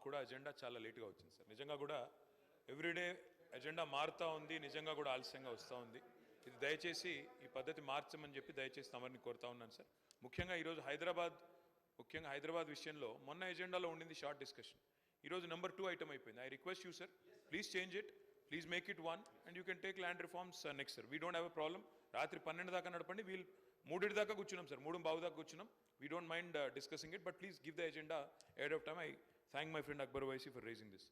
కూడా అజెండా చాలా లేట్గా వచ్చింది సార్. నిజంగా కూడా ఎవ్రీడే అజెండా మారుతూ ఉంది, నిజంగా కూడా ఆలస్యంగా వస్తూ ఉంది. ఇది దయచేసి ఈ పద్ధతి మార్చమని చెప్పి దయచేసి తమరిని కోరుతా ఉన్నాను సార్. ముఖ్యంగా ఈరోజు హైదరాబాద్ విషయంలో మొన్న ఎజెండాలో ఉండింది షార్ట్ డిస్కషన్. ఈరోజు నెంబర్ 2 ఐటమ్ అయిపోయింది. I request you sir, please change it, please make it 1 and you can take land reforms next sir. We don't have a problem. రాత్రి 12 దాకా నడపండి, వీళ్ళు 3 దాకా కూర్చున్నాం సార్, 3:15 దాకా కూర్చున్నాం. We don't mind discussing it, but please give the agenda ahead of time. I thank my friend Akbar Owaisi for raising this.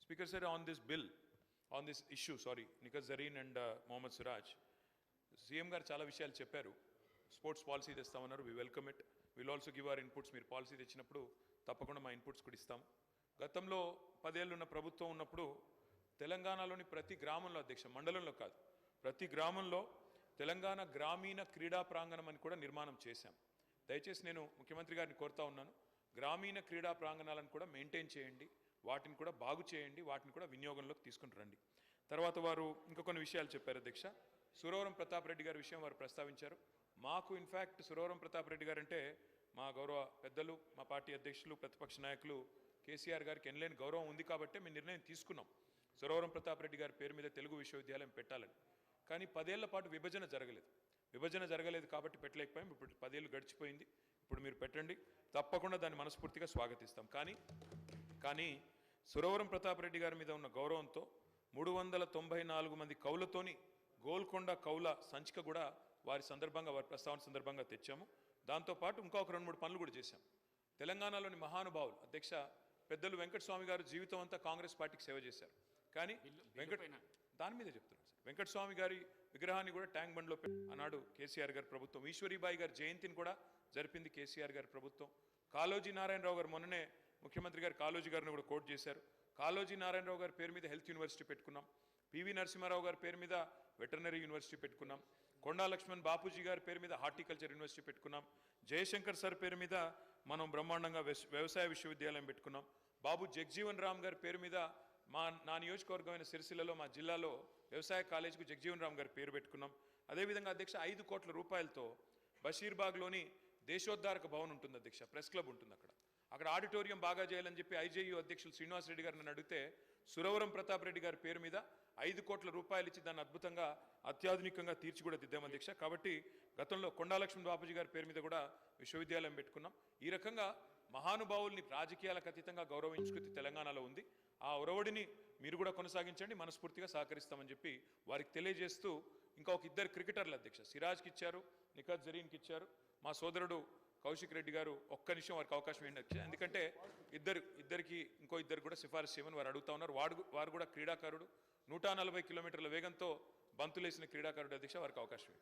Speaker sir, on this issue, Nikat Zareen and Mohammad Siraj, CM గారు చాలా విషయాలు చెప్పారు. Sports policy తెస్తామన్నారు, we welcome it. Will also give our inputs. మీరు policy తెచ్చినప్పుడు తప్పకుండా మా inputs కూడా ఇస్తాం. గతంలో 10 ఏళ్ళు ఉన్న ప్రభుత్వం ఉన్నప్పుడు తెలంగాణలోని ప్రతి గ్రామంలో, అధ్యక్ష, మండలంలో కాదు, ప్రతి గ్రామంలో తెలంగాణ గ్రామీణ క్రీడా ప్రాంగణం అని కూడా నిర్మాణం చేశాం. దయచేసి నేను ముఖ్యమంత్రి గారిని కోరుతా ఉన్నాను, గ్రామీణ క్రీడా ప్రాంగణాలను కూడా మెయింటైన్ చేయండి, వాటిని కూడా బాగు చేయండి, వాటిని కూడా వినియోగంలోకి తీసుకుని రండి. తర్వాత వారు ఇంకా కొన్ని విషయాలు చెప్పారు అధ్యక్ష. సురవరం ప్రతాప్ రెడ్డి గారి విషయం వారు ప్రస్తావించారు. మాకు ఇన్ఫ్యాక్ట్ సురవరం ప్రతాప్ రెడ్డి గారు అంటే మా గౌరవ పెద్దలు, మా పార్టీ అధ్యక్షులు, ప్రతిపక్ష నాయకులు కేసీఆర్ గారికి ఎనలేని గౌరవం ఉంది కాబట్టి మేము నిర్ణయం తీసుకున్నాం సురవరం ప్రతాప్ రెడ్డి గారి పేరు మీద తెలుగు విశ్వవిద్యాలయం పెట్టాలని. కానీ 10 ఏళ్ల పాటు విభజన జరగలేదు కాబట్టి పెట్టలేకపోయాం. ఇప్పుడు 10 ఏళ్ళు గడిచిపోయింది, ఇప్పుడు మీరు పెట్టండి, తప్పకుండా దాన్ని మనస్ఫూర్తిగా స్వాగతిస్తాం. కానీ సురవరం ప్రతాప్ రెడ్డి గారి మీద ఉన్న గౌరవంతో 394 మంది కౌలతోని గోల్కొండ కౌల సంచిక కూడా వారి ప్రస్తావన సందర్భంగా తెచ్చాము. దాంతోపాటు ఇంకొక 2-3 పనులు కూడా చేశాం. తెలంగాణలోని మహానుభావులు, అధ్యక్ష, పెద్దలు వెంకటస్వామి గారు జీవితం అంతా కాంగ్రెస్ పార్టీకి సేవ చేశారు. కానీ దాని మీద చెప్తున్నాను సార్, వెంకటస్వామి గారి విగ్రహాన్ని కూడా ట్యాంక్ బండ్లో అన్నాడు కేసీఆర్ గారి ప్రభుత్వం. ఈశ్వరీబాయి గారి జయంతిని కూడా జరిపింది కేసీఆర్ గారి ప్రభుత్వం. కాళోజీ నారాయణరావు గారు మొన్ననే ముఖ్యమంత్రి గారు కాళోజీ గారిని కూడా కోట్ చేశారు. కాళోజీ నారాయణరావు గారి పేరు మీద హెల్త్ యూనివర్సిటీ పెట్టుకున్నాం. పివి నరసింహారావు గారి పేరు మీద వెటర్నరీ యూనివర్సిటీ పెట్టుకున్నాం. కొండా లక్ష్మణ్ బాపూజీ గారి పేరు మీద హార్టికల్చర్ యూనివర్సిటీ పెట్టుకున్నాం. జయశంకర్ సార్ పేరు మీద మనం బ్రహ్మాండంగా వ్యవసాయ విశ్వవిద్యాలయం పెట్టుకున్నాం. బాబు జగ్జీవన్ రామ్ గారి పేరు మీద నా నియోజకవర్గమైన సిరిసిల్లలో, మా జిల్లాలో వ్యవసాయ కాలేజీకు జగ్జీవన్ రామ్ గారి పేరు పెట్టుకున్నాం. అదేవిధంగా అధ్యక్ష 5 కోట్ల రూపాయలతో బషీర్బాగ్లోని దేశోద్ధారక భవన్ ఉంటుంది అధ్యక్ష, ప్రెస్ క్లబ్ ఉంటుంది అక్కడ ఆడిటోరియం బాగా చేయాలని చెప్పి ఐజేయూ అధ్యక్షులు శ్రీనివాస్ రెడ్డి గారు నన్ను అడిగితే సురవరం ప్రతాప్ రెడ్డి గారి పేరు మీద 5 కోట్ల రూపాయలు ఇచ్చి దాన్ని అద్భుతంగా అత్యాధునికంగా తీర్చి కూడా దిద్దాం అధ్యక్ష. కాబట్టి గతంలో కొండాలక్ష్మణ్ బాపూజీ గారి పేరు మీద కూడా విశ్వవిద్యాలయం పెట్టుకున్నాం. ఈ రకంగా మహానుభావుల్ని రాజకీయాలకు అతీతంగా గౌరవించుకుని తెలంగాణలో ఉంది. ఆ ఒరవడిని మీరు కూడా కొనసాగించండి, మనస్ఫూర్తిగా సహకరిస్తామని చెప్పి వారికి తెలియజేస్తూ, ఇంకా ఒక 2 క్రికెటర్లు అధ్యక్ష, సిరాజ్కి ఇచ్చారు, నిఖత్ జరీన్కి ఇచ్చారు. మా సోదరుడు కౌశిక్ రెడ్డి గారు ఒక్క నిమిషం వారికి అవకాశం ఏంటి, ఎందుకంటే ఇద్దరికి ఇంకో 2 కూడా సిఫారసు చేయమని వారు అడుగుతా ఉన్నారు. వారు కూడా క్రీడాకారుడు, 140 కిలోమీటర్ల వేగంతో బంతులేసిన క్రీడాకారుడు అధ్యక్ష, వారికి అవకాశం